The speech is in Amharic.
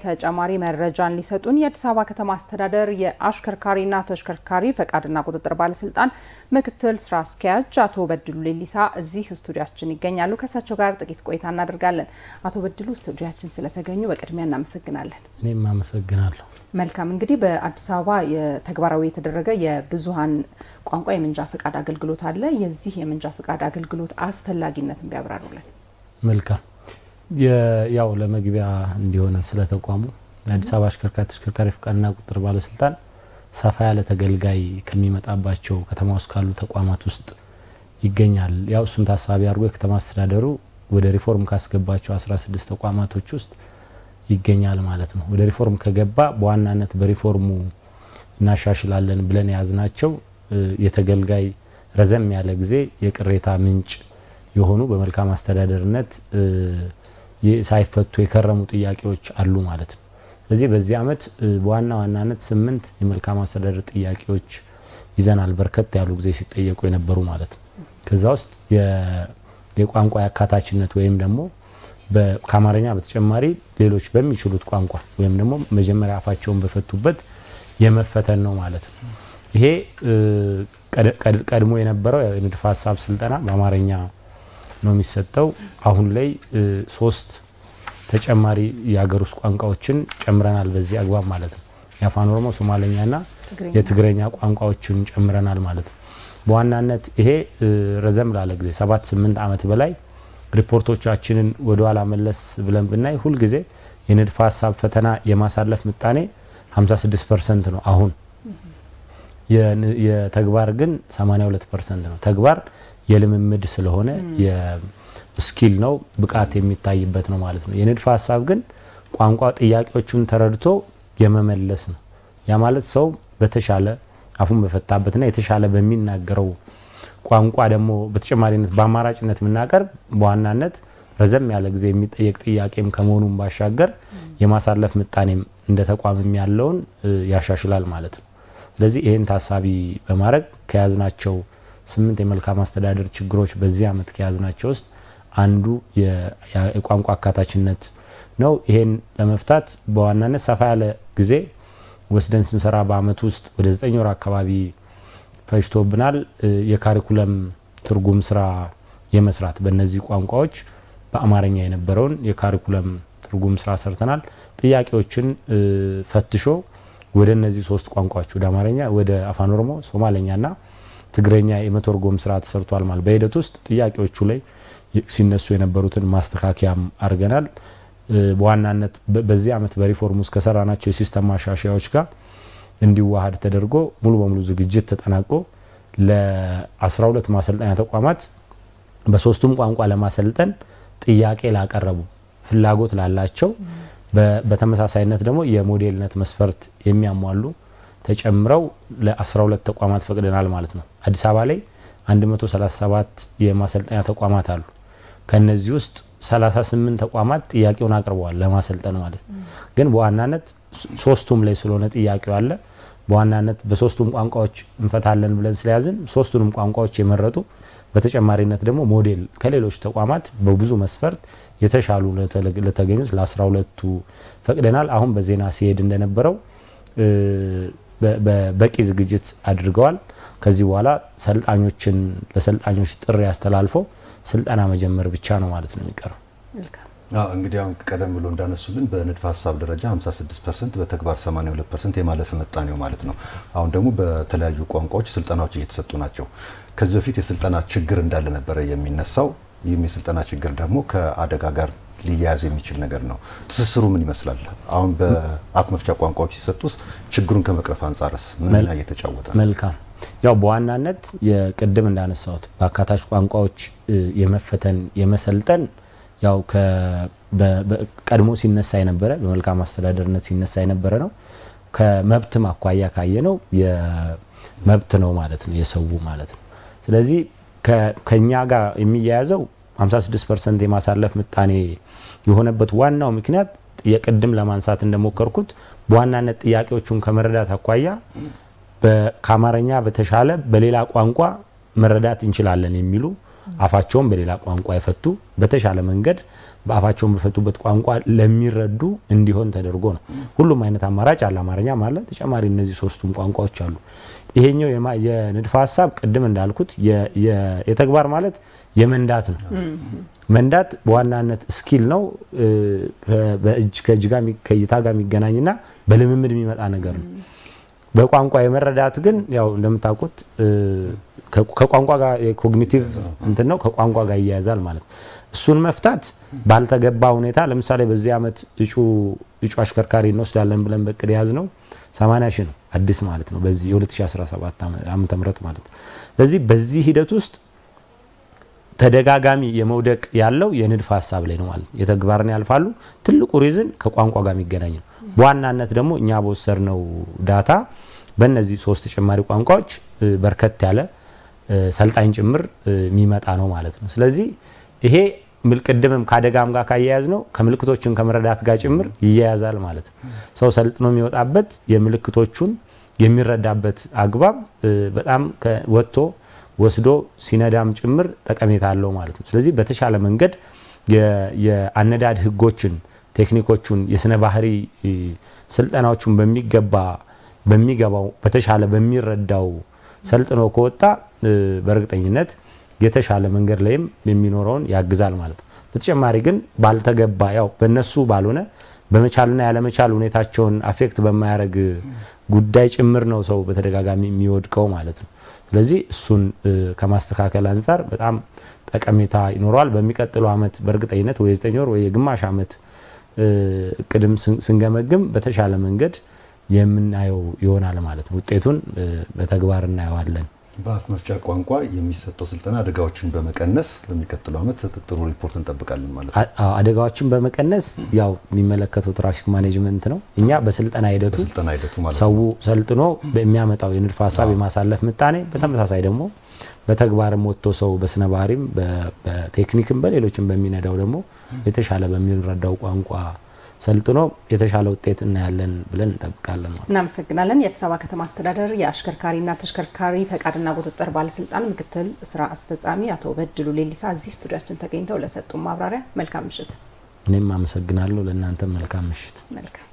ተጨማሪ መረጃን ሊሰጡን የአዲስ አበባ ከተማ አስተዳደር የአሽከርካሪና ተሽከርካሪ ፈቃድና ቁጥጥር ባለስልጣን ምክትል ስራ አስኪያጅ አቶ በድሉ ሌሊሳ እዚህ ስቱዲዮአችን ይገኛሉ። ከሳቸው ጋር ጥቂት ቆይታ እናደርጋለን። አቶ በድሉ ስቱዲዮአችን ስለተገኙ በቅድሚያ እናመሰግናለን። እኔም አመሰግናለሁ። መልካም እንግዲህ በአዲስ አበባ የተግባራዊ የተደረገ የብዙሃን ቋንቋ የመንጃ ፈቃድ አገልግሎት አለ። የዚህ የመንጃ ፈቃድ አገልግሎት አስፈላጊነትን ቢያብራሩልን። መልካም ያው ለመግቢያ እንዲሆነ ስለተቋሙ የአዲስ አበባ አሽከርካሪ ተሽከርካሪ ፈቃድና ቁጥጥር ባለስልጣን ሰፋ ያለ ተገልጋይ ከሚመጣባቸው ከተማ ውስጥ ካሉ ተቋማት ውስጥ ይገኛል። ያው እሱን ታሳቢ አድርጎ የከተማ አስተዳደሩ ወደ ሪፎርም ካስገባቸው 16 ተቋማቶች ውስጥ ይገኛል ማለት ነው። ወደ ሪፎርም ከገባ በዋናነት በሪፎርሙ እናሻሽላለን ብለን ያዝናቸው የተገልጋይ ረዘም ያለ ጊዜ የቅሬታ ምንጭ የሆኑ በመልካም አስተዳደርነት ሳይፈቱ የከረሙ ጥያቄዎች አሉ ማለት ነው። ስለዚህ በዚህ አመት በዋናነት 8 የመልካም አስተዳደር ጥያቄዎች ይዘናል። በርከት ያሉ ጊዜ ሲጠየቁ የነበሩ ማለት ነው። ከዛ ውስጥ የቋንቋ ያካታችነት ወይም ደግሞ በአማርኛ በተጨማሪ ሌሎች በሚችሉት ቋንቋ ወይም ደግሞ መጀመሪያ አፋቸውን በፈቱበት የመፈተን ነው ማለት ነው። ይሄ ቀድሞ የነበረው የንድፈ ሐሳብ ስልጠና በአማርኛ ነው የሚሰጠው። አሁን ላይ 3 ተጨማሪ የሀገር ውስጥ ቋንቋዎችን ጨምረናል በዚህ አግባብ ማለት ነው። የአፋን ኦሮሞ፣ ሶማሌኛና የትግረኛ ቋንቋዎችን ጨምረናል ማለት ነው። በዋናነት ይሄ ረዘም ላለ ጊዜ 7-8 አመት በላይ ሪፖርቶቻችንን ወደ ኋላ መለስ ብለን ብናይ ሁሉ ጊዜ የንድፈ ሐሳብ ፈተና የማሳለፍ ምጣኔ 56% ነው። አሁን የተግባር ግን 82% ነው። ተግባር የልምምድ ስለሆነ የስኪል ነው ብቃት የሚታይበት ነው ማለት ነው። የንድፈ ሐሳብ ግን ቋንቋ ጥያቄዎቹን ተረድቶ የመመለስ ነው። ያ ማለት ሰው በተሻለ አፉን በፈታበትና የተሻለ በሚናገረው ቋንቋ ደግሞ በተጨማሪነት በአማራጭነት መናገር በዋናነት ረዘም ያለ ጊዜ የሚጠየቅ ጥያቄም ከመሆኑም ባሻገር የማሳለፍ ምጣኔም እንደ ተቋምም ያለውን ያሻሽላል ማለት ነው። ስለዚህ ይሄን ታሳቢ በማድረግ ከያዝናቸው 8 የመልካም አስተዳደር ችግሮች በዚህ አመት ከያዝናቸው ውስጥ አንዱ የቋንቋ አካታችነት ነው። ይሄን ለመፍታት በዋናነት ሰፋ ያለ ጊዜ ወስደን ስንሰራ በአመት ውስጥ ወደ 9 ወር አካባቢ ፈጅቶብናል። የካሪኩለም ትርጉም ስራ የመስራት በእነዚህ ቋንቋዎች በአማርኛ የነበረውን የካሪኩለም ትርጉም ስራ ሰርተናል። ጥያቄዎችን ፈትሾ ወደ እነዚህ 3 ቋንቋዎች ወደ አማርኛ፣ ወደ አፋን ኦሮሞ፣ ሶማሌኛና ትግረኛ የመተርጎም ስራ ተሰርቷል ማለት በሂደት ውስጥ ጥያቄዎቹ ላይ ሲነሱ የነበሩትን ማስተካከያም አርገናል። በዋናነት በዚህ አመት በሪፎርም ውስጥ ከሰራናቸው የሲስተም ማሻሻያዎች ጋር እንዲዋሃድ ተደርጎ ሙሉ በሙሉ ዝግጅት ተጠናቆ ለ12 ማሰልጠኛ ተቋማት በ3ቱም ቋንቋ ለማሰልጠን ጥያቄ ላቀረቡ ፍላጎት ላላቸው በተመሳሳይነት ደግሞ የሞዴልነት መስፈርት የሚያሟሉ ተጨምረው ለ12 ተቋማት ፈቅደናል ማለት ነው። አዲስ አበባ ላይ 137 የማሰልጠኛ ተቋማት አሉ። ከነዚህ ውስጥ 38 ተቋማት ጥያቄውን አቅርበዋል ለማሰልጠን ማለት ነው። ግን በዋናነት 3ቱም ላይ ስለሆነ ጥያቄው አለ በዋናነት በ3ቱም ቋንቋዎች እንፈታለን ብለን ስለያዝን 3ቱንም ቋንቋዎች የመረጡ በተጨማሪነት ደግሞ ሞዴል ከሌሎች ተቋማት በብዙ መስፈርት የተሻሉ ለተገኙት ለ12ቱ ፈቅደናል። አሁን በዜና ሲሄድ እንደነበረው በበቂ ዝግጅት አድርገዋል። ከዚህ በኋላ ሰልጣኞችን ለሰልጣኞች ጥሪ ያስተላልፎ ስልጠና መጀመር ብቻ ነው ማለት ነው የሚቀረው። እንግዲህ አሁን ቀደም ብሎ እንዳነሱልን በንድፈ ሐሳብ ደረጃ 56% በተግባር 82% የማለፍ ምጣኔው ማለት ነው። አሁን ደግሞ በተለያዩ ቋንቋዎች ስልጠናዎች እየተሰጡ ናቸው። ከዚህ በፊት የስልጠና ችግር እንዳለ ነበር የሚነሳው። ይህም የስልጠና ችግር ደግሞ ከአደጋ ጋር ሊያያዝ የሚችል ነገር ነው። ትስስሩ ምን ይመስላል? አሁን በአፍ መፍቻ ቋንቋዎች ሲሰጡስ ችግሩን ከመቅረፍ አንፃርስ ምን ሚና እየተጫወተ ነው? መልካም ያው በዋናነት የቅድም እንዳነሳሁት በአካታች ቋንቋዎች የመፈተን የመሰልጠን ያው ቀድሞ ሲነሳ የነበረ በመልካም አስተዳደርነት ሲነሳ የነበረ ነው። ከመብትም አኳያ ካየነው የመብት ነው ማለት ነው የሰው ማለት ነው። ስለዚህ ከኛ ጋር የሚያያዘው 56% የማሳለፍ ምጣኔ የሆነበት ዋናው ምክንያት የቅድም ለማንሳት እንደሞከርኩት በዋናነት ጥያቄዎቹን ከመረዳት አኳያ ከአማርኛ በተሻለ በሌላ ቋንቋ መረዳት እንችላለን የሚሉ አፋቸውን በሌላ ቋንቋ የፈቱ በተሻለ መንገድ በአፋቸውን በፈቱበት ቋንቋ ለሚረዱ እንዲሆን ተደርጎ ነው። ሁሉም አይነት አማራጭ አለ። አማርኛ ማለት ተጨማሪ እነዚህ ሶስቱም ቋንቋዎች አሉ። ይሄኛው የንድፈ ሐሳብ ቅድም እንዳልኩት የተግባር ማለት የመንዳት ነው። መንዳት በዋናነት ስኪል ነው። በእጅ ከእጅ ጋር ከይታ ጋር የሚገናኝና በልምምድ የሚመጣ ነገር ነው። በቋንቋ የመረዳት ግን ያው እንደምታውቁት ከቋንቋ ጋር ኮግኒቲቭ እንትን ነው ከቋንቋ ጋር ይያያዛል ማለት ነው። እሱን መፍታት ባልተገባ ሁኔታ ለምሳሌ በዚህ አመት እጩ አሽከርካሪ እንወስዳለን ብለን በቅድ ያዝ ነው 80 ሺህ ነው አዲስ ማለት ነው በዚህ 2017 ዓመተ ምህረት ማለት ነው። ስለዚህ በዚህ ሂደት ውስጥ ተደጋጋሚ የመውደቅ ያለው የንድፈ ሐሳብ ላይ ነው ማለት ነው። የተግባርን ያልፋሉ። ትልቁ ሪዝን ከቋንቋ ጋር የሚገናኝ ነው። በዋናነት ደግሞ እኛ በወሰርነው ዳታ በእነዚህ ሶስት ተጨማሪ ቋንቋዎች በርከት ያለ ሰልጣኝ ጭምር የሚመጣ ነው ማለት ነው። ስለዚህ ይሄ ምልቅድምም ካደጋም ጋር ካያያዝ ነው ከምልክቶችን ከመረዳት ጋር ጭምር ይያያዛል ማለት ነው። ሰው ሰልጥኖ የሚወጣበት የምልክቶቹን የሚረዳበት አግባብ በጣም ወጥቶ ወስዶ ሲነዳም ጭምር ጠቀሜታ አለው ማለት ነው። ስለዚህ በተሻለ መንገድ የአነዳድ ህጎችን ቴክኒኮቹን የስነ ባህሪ ስልጠናዎቹን በሚገባው በተሻለ በሚረዳው ሰልጥኖ ከወጣ በእርግጠኝነት የተሻለ መንገድ ላይም የሚኖረውን ያግዛል ማለት ነው። በተጨማሪ ግን ባልተገባ ያው በነሱ ባልሆነ በመቻልና ያለመቻል ሁኔታቸውን አፌክት በማያረግ ጉዳይ ጭምር ነው ሰው በተደጋጋሚ የሚወድቀው ማለት ነው። ስለዚህ እሱን ከማስተካከል አንፃር በጣም ጠቀሜታ ይኖራል። በሚቀጥለው አመት በእርግጠኝነት ወይ 9 ወር ወይ የግማሽ አመት ቅድም ስንገመግም በተሻለ መንገድ የምናየው ይሆናል ማለት ነው። ውጤቱን በተግባር እናየዋለን። በአፍ መፍቻ ቋንቋ የሚሰጠው ስልጠና አደጋዎችን በመቀነስ በሚቀጥለው አመት ጥሩ ሪፖርት እንጠብቃለን ማለት ነው። አደጋዎችን በመቀነስ ያው የሚመለከተው ትራፊክ ማኔጅመንት ነው። እኛ በስልጠና ሂደቱ ማለት ሰው ሰልጥኖ በሚያመጣው የንድፈ ሐሳብ የማሳለፍ ምጣኔ በተመሳሳይ ደግሞ በተግባርም ወጥቶ ሰው በስነ ባህሪም በቴክኒክም በሌሎችም በሚነዳው ደግሞ የተሻለ በሚረዳው ቋንቋ ሰልጥኖ የተሻለ ውጤት እናያለን ብለን እንጠብቃለን ማለት ነው። እናመሰግናለን። የአዲስ አበባ ከተማ አስተዳደር የአሽከርካሪና ተሽከርካሪ ፈቃድና ቁጥጥር ባለስልጣን ምክትል ስራ አስፈጻሚ አቶ በድሉ ሌሊሳ እዚህ ስቱዲያችን ተገኝተው ለሰጡን ማብራሪያ መልካም ምሽት። እኔም አመሰግናለሁ። ለእናንተ መልካም ምሽት። መልካም